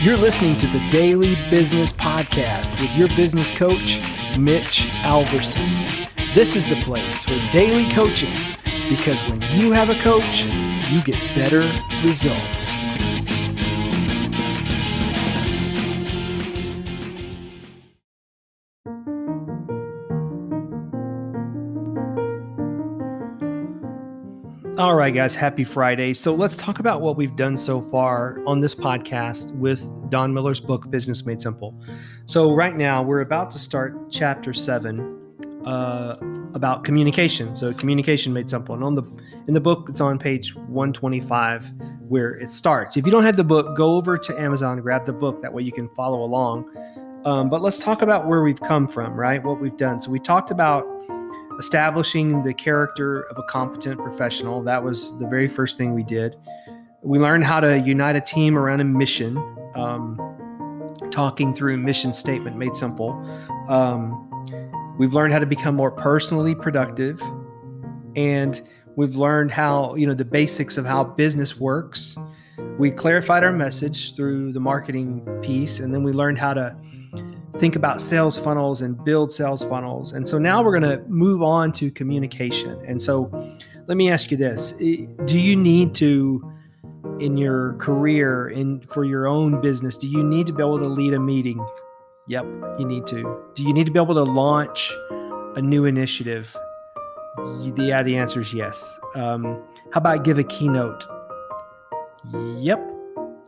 You're listening to the Daily Business Podcast with your business coach, Mitch Alverson. This is the place for daily coaching because when you have a coach, you get better results. All right, guys, happy Friday. So let's talk about what we've done so far on this podcast with Don Miller's book, Business Made Simple. So right now we're about to start chapter 7 about communication. So communication made simple. And in the book, it's on page 125 where it starts. If you don't have the book, go over to Amazon, grab the book. That way you can follow along. But let's talk about where we've come from, right? What we've done. So we talked about establishing the character of a competent professional. That was the very first thing we did. We learned how to unite a team around a mission, talking through mission statement made simple. We've learned how to become more personally productive, and we've learned how, the basics of how business works. We clarified our message through the marketing piece, and then we learned how to think about sales funnels and build sales funnels. And so now we're going to move on to communication. And so let me ask you this. Do you need to, in your career, for your own business, do you need to be able to lead a meeting? Yep, you need to. Do you need to be able to launch a new initiative? Yeah, the answer is yes. How about give a keynote? Yep.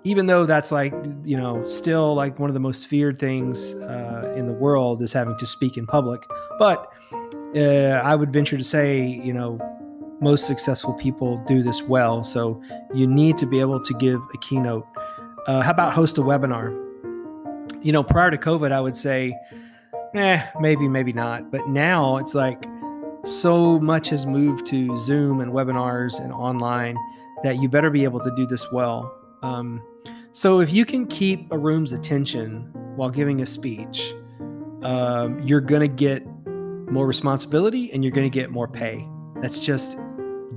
Even though that's still like one of the most feared things in the world is having to speak in public. But I would venture to say, most successful people do this well. So you need to be able to give a keynote. How about host a webinar? Prior to COVID, I would say, maybe, maybe not. But now it's like so much has moved to Zoom and webinars and online that you better be able to do this well. So if you can keep a room's attention while giving a speech, you're going to get more responsibility and you're going to get more pay. That's just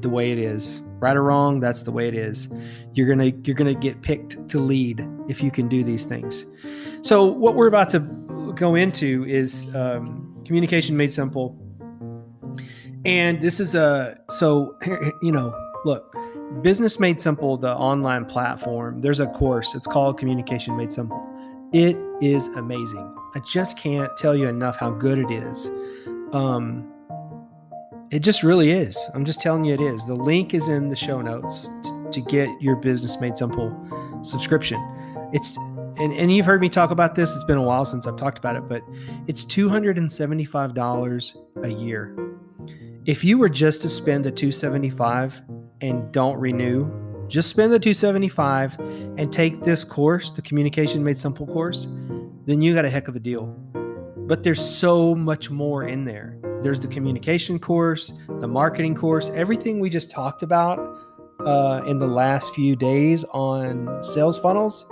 the way it is. Right or wrong, that's the way it is. You're going to get picked to lead if you can do these things. So what we're about to go into is communication made simple. And this is look, Business Made Simple, the online platform, there's a course. It's called Communication Made Simple. It is amazing. I just can't tell you enough how good it is. It just really is. I'm just telling you it is. The link is in the show notes to get your Business Made Simple subscription. And you've heard me talk about this. It's been a while since I've talked about it, but it's $275 a year. If you were just to spend the $275 and don't renew, just spend the $275 and take this course, the Communication Made Simple course, then you got a heck of a deal. But there's so much more in there. There's the communication course, the marketing course, everything we just talked about in the last few days on sales funnels.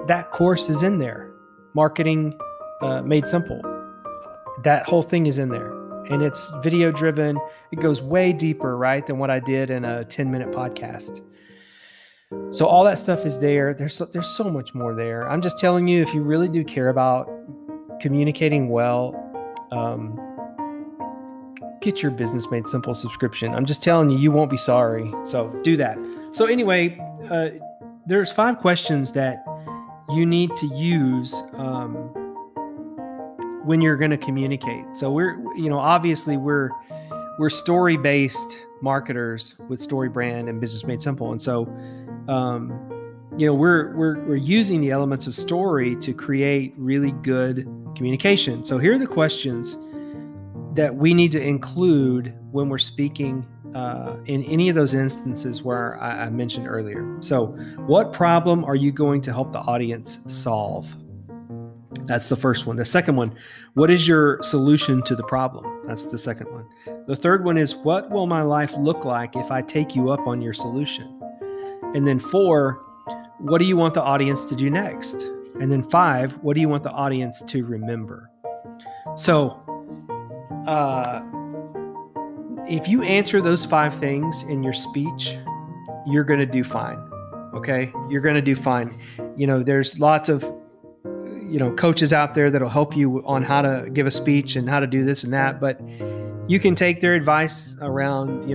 That course is in there. Marketing Made Simple. That whole thing is in there. And it's video driven. It goes way deeper, right, than what I did in a 10-minute podcast. So all that stuff is there. There's so much more there. I'm just telling you, if you really do care about communicating well, get your Business Made Simple subscription. I'm just telling you, you won't be sorry. So do that. So anyway, there's 5 questions that you need to use when you're going to communicate. So we're story-based marketers with Story Brand and Business Made Simple. And so, we're using the elements of story to create really good communication. So here are the questions that we need to include when we're speaking in any of those instances where I mentioned earlier. So what problem are you going to help the audience solve? That's the first one. The second one, what is your solution to the problem? That's the second one. The third one is, what will my life look like if I take you up on your solution? And then 4, what do you want the audience to do next? And then 5, what do you want the audience to remember? So, if you answer those 5 things in your speech, you're going to do fine. Okay. You're going to do fine. There's lots of, coaches out there that'll help you on how to give a speech and how to do this and that, but you can take their advice around,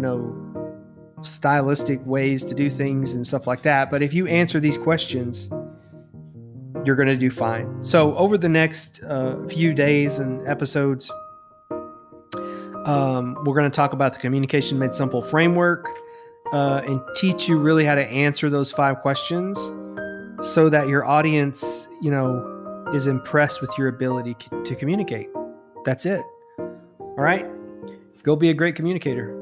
stylistic ways to do things and stuff like that. But if you answer these questions, you're going to do fine. So over the next few days and episodes, we're going to talk about the Communication Made Simple framework and teach you really how to answer those 5 questions so that your audience, is impressed with your ability to communicate. That's it. All right. Go be a great communicator.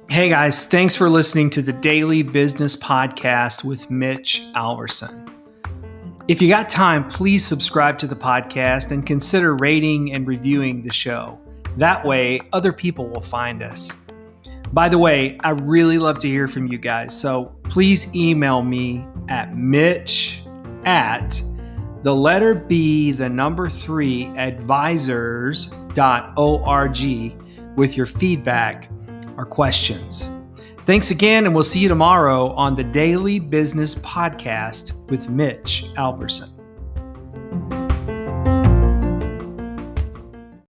Hey guys, thanks for listening to the Daily Business Podcast with Mitch Alverson. If you got time, please subscribe to the podcast and consider rating and reviewing the show. That way, other people will find us. By the way, I really love to hear from you guys, so please email me at mitch@3advisors.org with your feedback or questions. Thanks again, and we'll see you tomorrow on the Daily Business Podcast with Mitch Alverson.